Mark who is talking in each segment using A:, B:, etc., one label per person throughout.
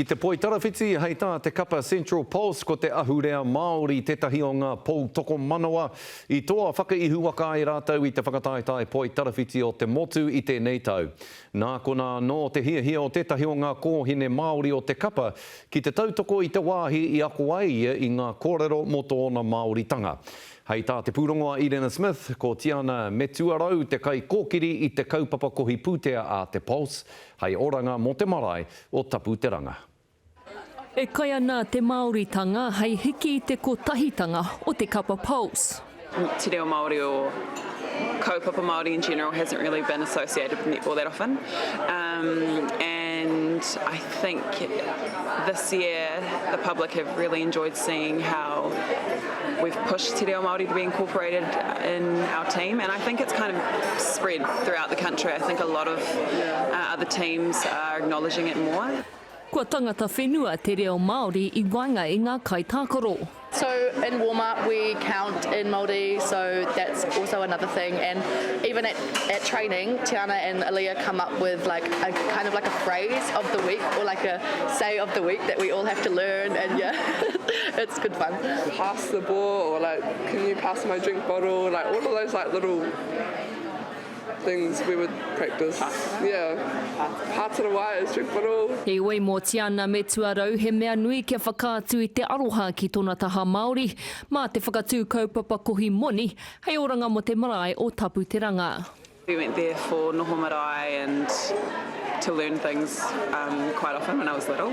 A: ki te poi tarawhiti hei tā te kapa Central Pulse ko te ahurea Māori tetahi o ngā pou toko manawa i toa whakaihu waka i rātou i te whakataetai poi tarawhiti o te motu i tēnei tau. Nā kona no te hia o tetahi o ngā kōhine Māori o te kapa ki te tautoko i te wāhi i ako ai i ngā kōrero mo tōna Māoritanga. Hei tā te pūrongoa Irena Smith, ko Tiana Metuarau te kai kōkiri i te kaupapa kohi pūtea a te Pulse, hei oranga mo te marae o Tapu Te Ranga.
B: E kai ana te Māoritanga hei hiki i te kotahitanga o te kapa Pulse.
C: Te reo Māori o kaupapa Māori in general hasn't really been associated with netball that often. And I think this year the public have really enjoyed seeing how we've pushed Te Reo Māori to be incorporated in our team, and I think it's kind of spread throughout the country. I think a lot of other teams are acknowledging it more.
B: Kua tangata whenua Te Reo Māori i wainga i ngā kai tākaro.
D: So in warm-up we count in Māori, so that's also another thing. And even at training, Tiana and Aaliyah come up with like a kind of like a phrase of the week or like a say of the week that we all have to learn, and yeah, it's good fun.
E: Pass the ball, or like, can you pass my drink bottle? Like all of those like little things we would practice. Yeah. Pātara wires, drink bottle.
B: He wei mō Tiana Metuarau he mea nui kia whakaatu i te aroha ki tōna taha Māori, mā te whakatū kaupapa kohi moni, hei oranga mo te marae o Tapu Te Ranga.
C: We went there for noho marae and to learn things quite often when I was little.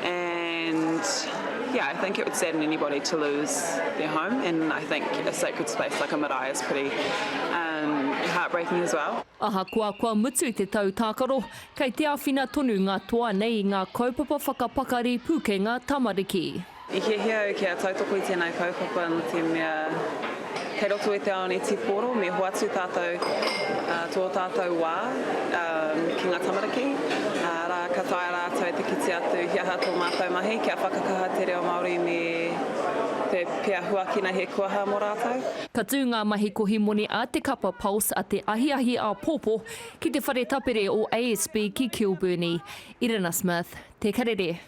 C: And yeah, I think it would sadden anybody to lose their home, and I think a sacred space like a marae is pretty heartbreaking as well.
B: Aha kua mutu i te tau tākaro, kei te awhina tonu ngā toa nei i ngā kaupapa whakapakari pūkenga tamariki.
C: I hea kia tautoko i tēnei kaupapa no te mea kei roto e te ao ni tiporo, me hoatu tātou tō tātou wā ki ngā tamariki. Rā ka tae rātou te kiti atu hiaha tō mātou mahi, kia whakakaha te reo Māori me te pia huakina he kuaha mō rātou.
B: Ka tū ngā mahi kohi moni a te kapa Pulse a te ahiahi a Pōpō ki te whare tapere o ASB ki Kilburnie. Irena Smith, te karere.